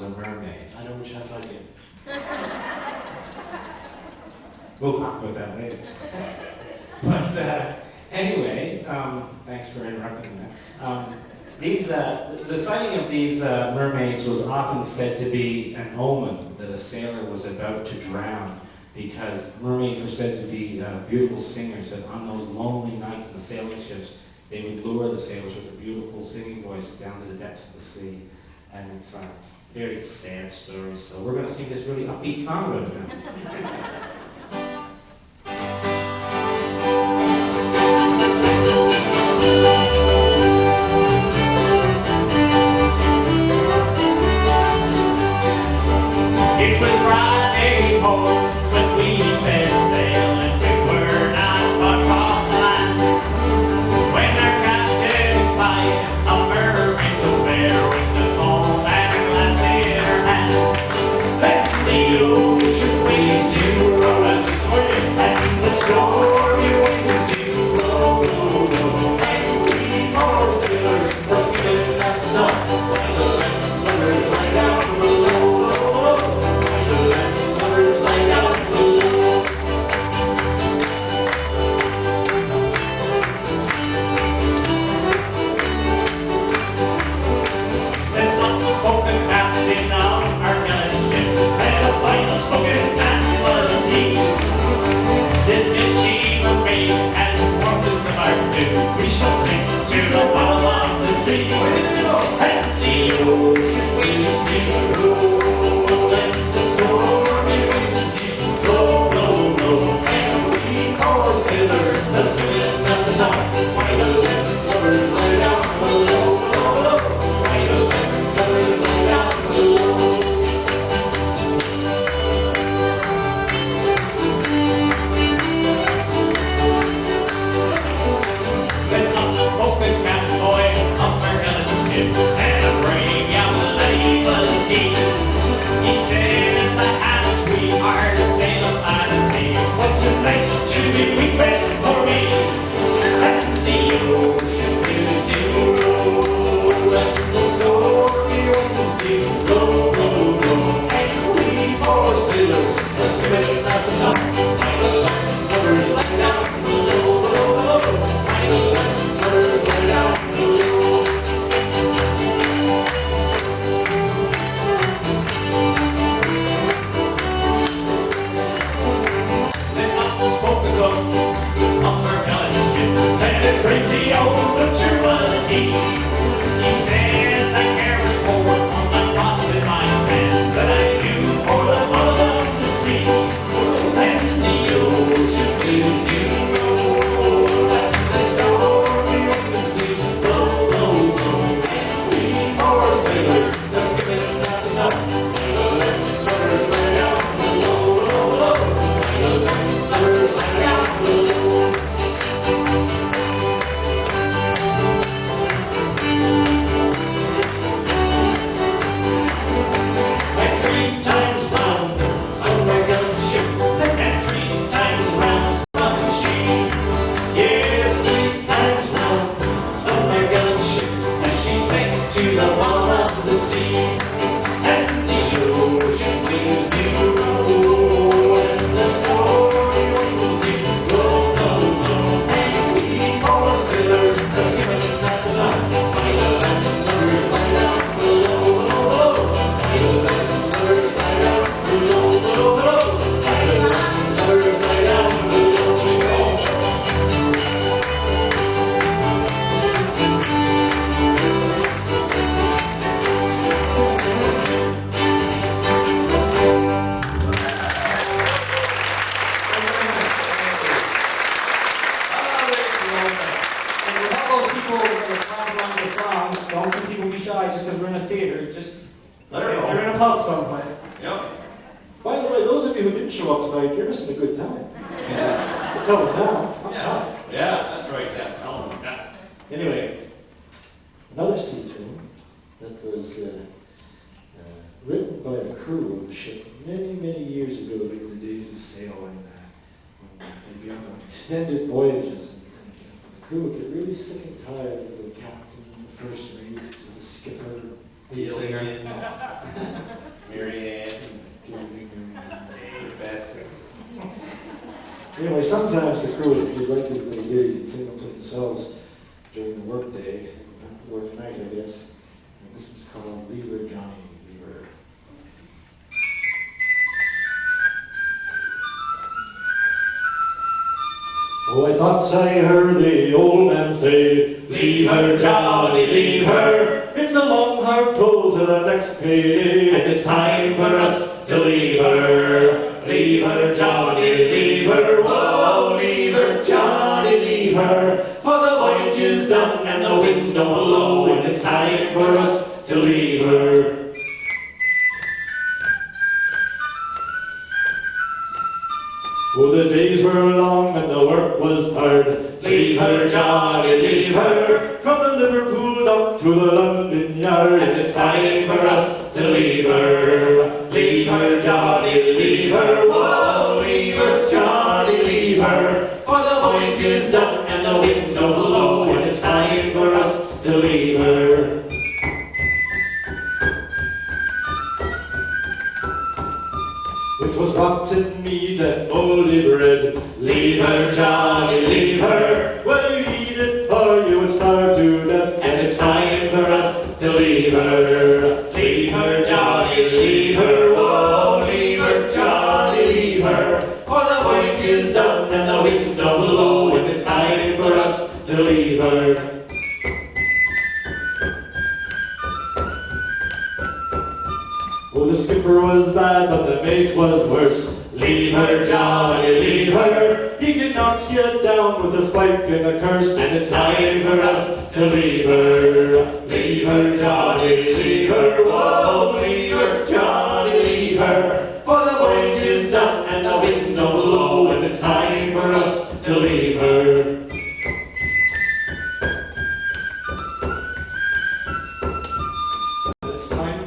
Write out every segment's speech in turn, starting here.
was a mermaid. I know which half I did. We'll talk about that later. But anyway, thanks for interrupting that. The sighting of these mermaids was often said to be an omen that a sailor was about to drown, because mermaids were said to be beautiful singers, and on those lonely nights in the sailing ships, they would lure the sailors with their beautiful singing voices down to the depths of the sea. And it's a very sad story, so we're going to sing this really upbeat song about it now. Lead singer. Anyway, sometimes the crew would write these little ditties and sing them to themselves during the work day, work night, I guess. And this was called Leave Her, Johnny, Leave Her. Oh, I thought I heard the old man say, leave her, Johnny, leave her. It's a long, hard pull to the next payday, and it's time for us to leave her. Leave her, Johnny, leave her. Whoa, leave her, Johnny, leave her. For the voyage is done and the winds don't blow, and it's time for us to leave her. Oh, the days were long and the work was hard. Leave her, Johnny, leave her. From the Liverpool dock to the London yard, and it's time for us to leave her. Leave her, Johnny, leave her. Whoa, leave her, Johnny, leave her. For the voyage is done and the winds don't blow, and it's time for us to leave her. It was rotten meat and mouldy bread. Leave her, Johnny, leave her. Well, you eat it or you would starve to death, and it's time for us to leave her. Leave her, Johnny, leave her. Whoa, leave her, Johnny, leave her. For the voyage is done and the winds don't blow, and it's time for us to leave her. Oh, the skipper was bad, but the mate was worse. Leave her, Johnny, leave her. He can knock you down with a spike and a curse, and it's time for us to leave her. Leave her, Johnny, leave her. Whoa, leave her, Johnny, leave her. For the voyage is done and the winds don't blow, and it's time for us to leave her.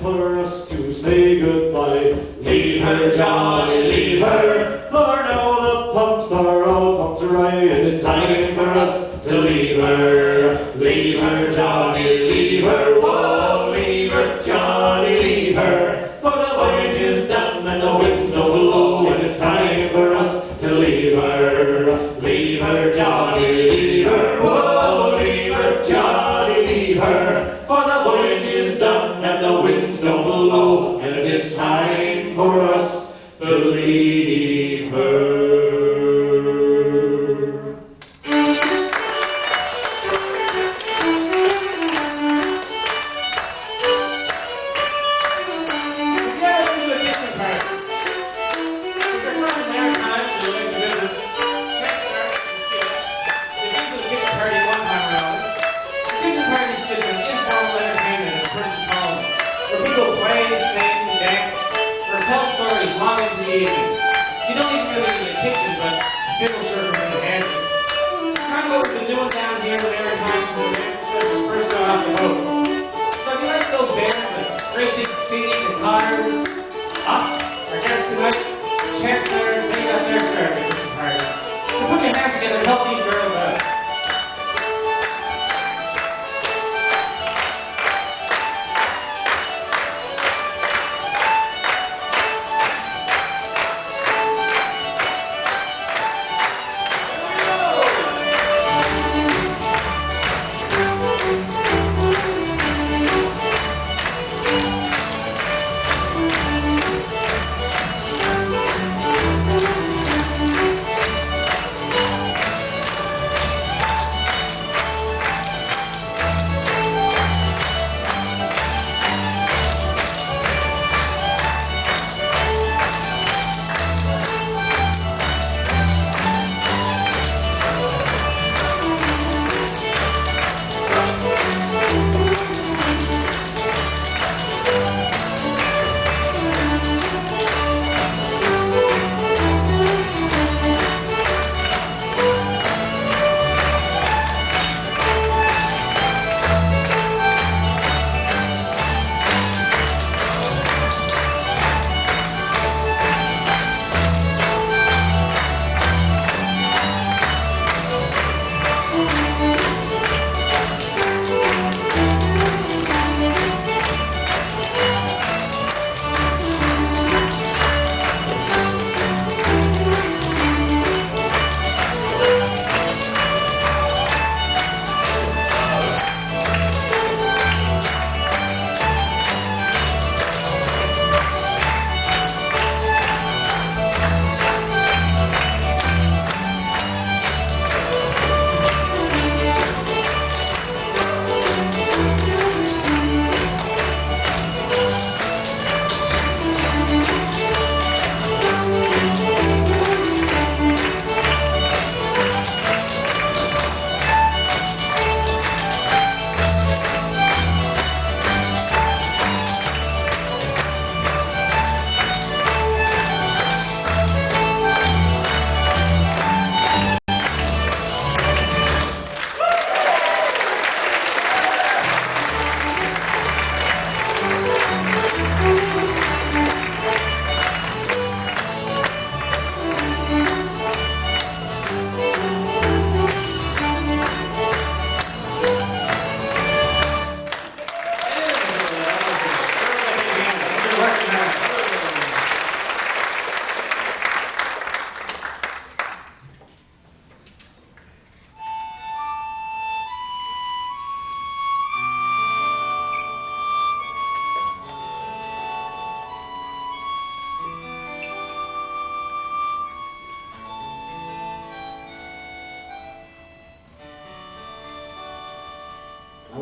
For us to say goodbye. Leave her, Johnny, leave her. For now the pumps are all pumped dry, and it's time for us to leave her. Leave her, Johnny, leave her. Whoa, leave her, Johnny, leave her. For the voyage is done and the winds don't blow, and it's time for us to leave her. Leave her, Johnny, leave her. Whoa, leave her, Johnny, leave her. For the voyage is done and the winds don't blow, and it's time for us to leave her. You don't even really need a kitchen, but fiddle server in the hands. It's kind of what we've been doing down here with every time when the first got off the boat. So if you like those bands, like great big singing and cars, us, our guests tonight, Chancellor, they got their start at this party. So put your hands together and help these girls out.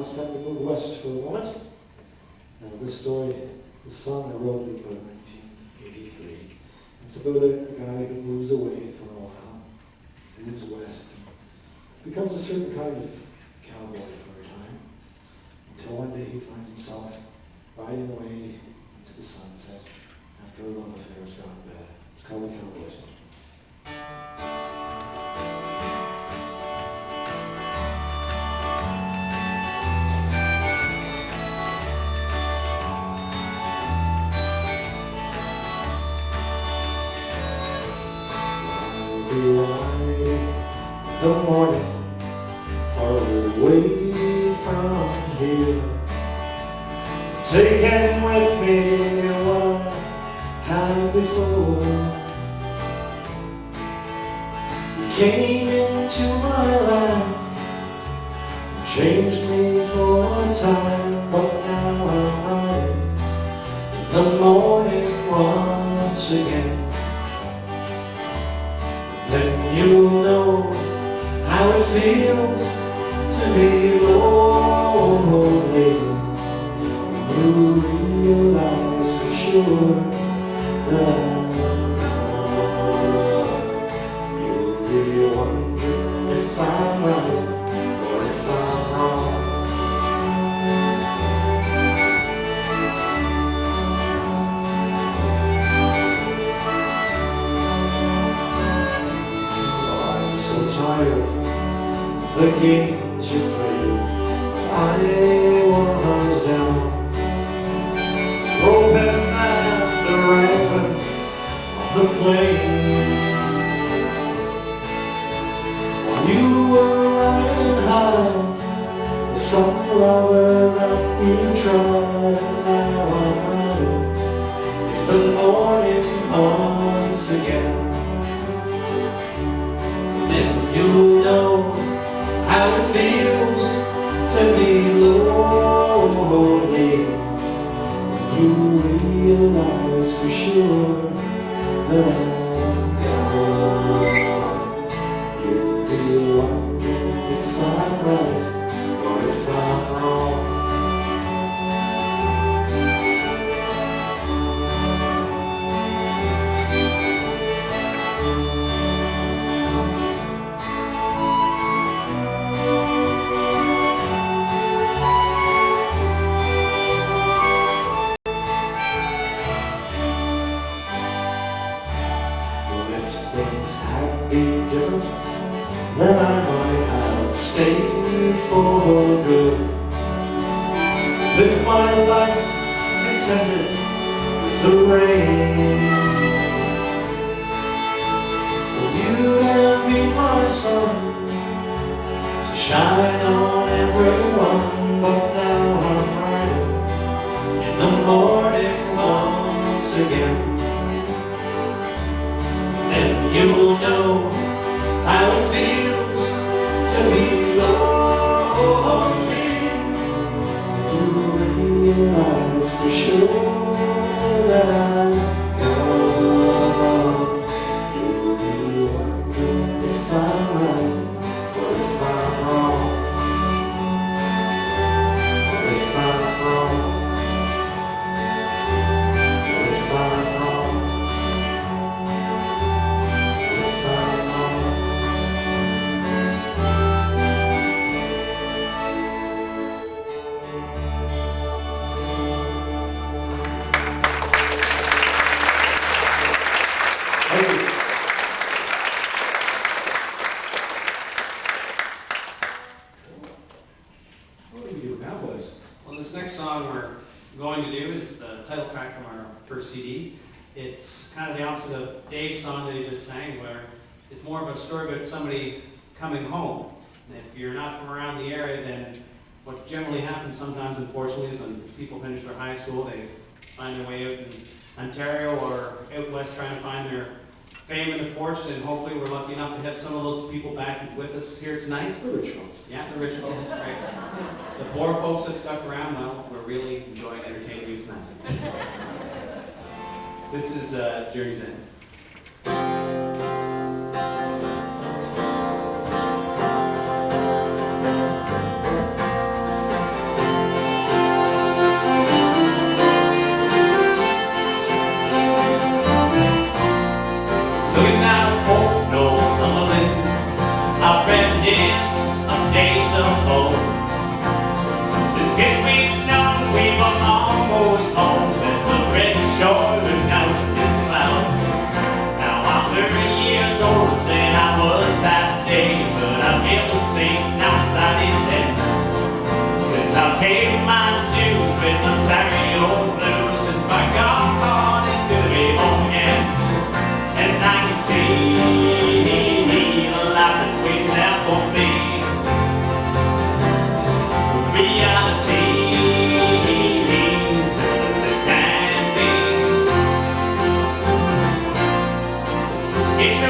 it's time to move west for a moment. Now this story, this song I wrote in about 1983. It's about a guy who moves away for a while, moves west, becomes a certain kind of cowboy for a time, until one day he finds himself riding away into the sunset after a love affair has gone bad. It's called the Cowboy Song. The morning far away from here, taking with me what I had before. You came into my life, changed me for a time, but now I'm riding in the morning once again. Then you'll know how it feels to be lonely. You realize for sure that I'm gone. You'll be wondering if I'm right or if I'm wrong. I'm so tired the games you played, I was down, hoping at the ripen of the flame. While you were riding high, the sunflower that you tried, and now I'm riding in the morning once again. Then you'll know how it feels to be lonely. You realize for sure that I'm gone. You'll be wondering if I'm right or if I'm wrong. Then I might have stayed for good. Live my life contented with the rain. For you have been my sun to shine on everyone. But now I'm riding in the morning once again. Then you'll know how it feels to be lonely. You realize for sure that I'm gone. You'll be wondering if I'm right or if I'm wrong. Or if I'm wrong. Or if I'm wrong. If I'm wrong. What do we do now, boys? Well, this next song we're going to do is the title track from our first CD. It's kind of the opposite of Dave's song that he just sang, where it's more of a story about somebody coming home. And if you're not from around the area, then what generally happens sometimes, unfortunately, is when people finish their high school, they find their way out in Ontario or out west trying to find their fame and their fortune, and hopefully we're lucky enough to have some of those people back with us here tonight. The rich folks. Yeah, the rich folks, right. The poor folks that stuck around, well, we're really enjoying entertaining you tonight. This is Journey's End.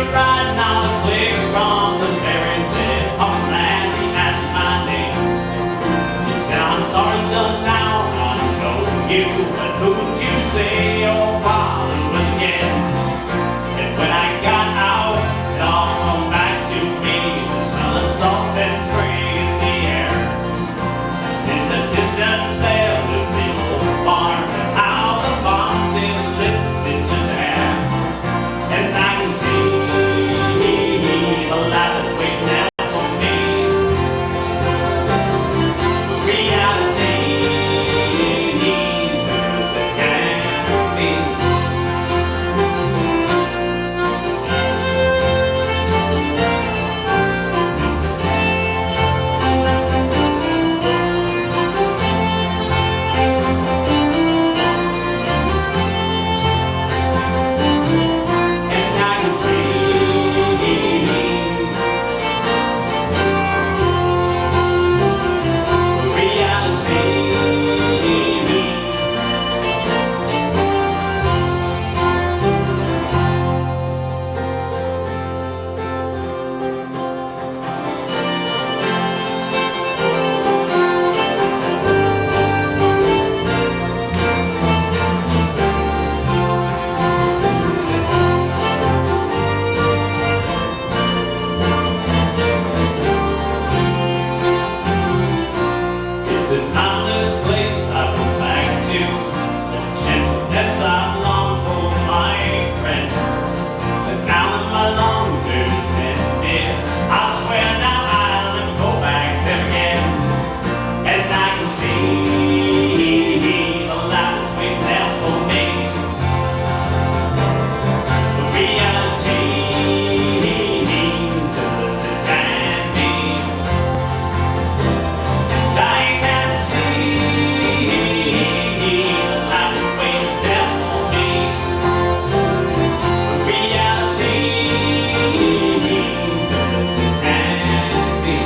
you're riding on the playground, the fairy said, I'm glad you asked my name. You said, I'm sorry, son, now I know you, but who'd you say your father was again? And when I got out, it all come back to me, the smell of salt and spring in the air. In the distance there, the big old barn, and how the barn still listening just there. And I can see the light that's waiting out for me. Reality is as it can be. And I can see it's a timeless place I go back to, the gentleness I've longed for, my friend. The down in my lungs is ended. I swear now I'll never go back there again. And I can see the light that's waiting there for me. The reality is as it can be. I can see the light that's waiting there for me. The reality is as it can be.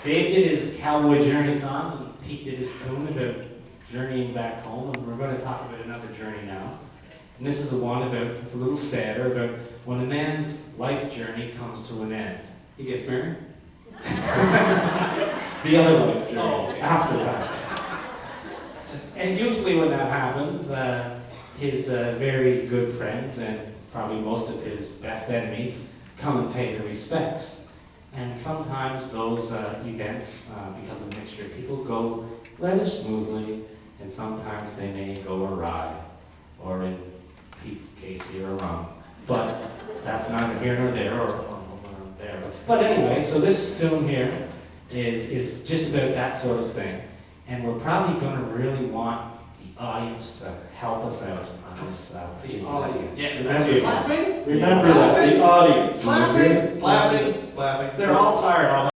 Dave did his cowboy journey song, and Pete did his tune about journeying back home, and we're going to talk about another journey now. And this is the one about, it's a little sadder, about when a man's life journey comes to an end. He gets married? The other life journey, after that. And usually when that happens, his very good friends and probably most of his best enemies come and pay their respects. And sometimes those events, because of a mixture of people, go rather smoothly, and sometimes they may go awry, or in Pete's case here, wrong. But that's neither here nor there, or there. But anyway, so this tune here is just about that sort of thing. And we're probably going to really want the audience to help us out on this. The audience. Yes, Remember, that's remember that, the audience. Clapping, clapping, clapping. They're all tired.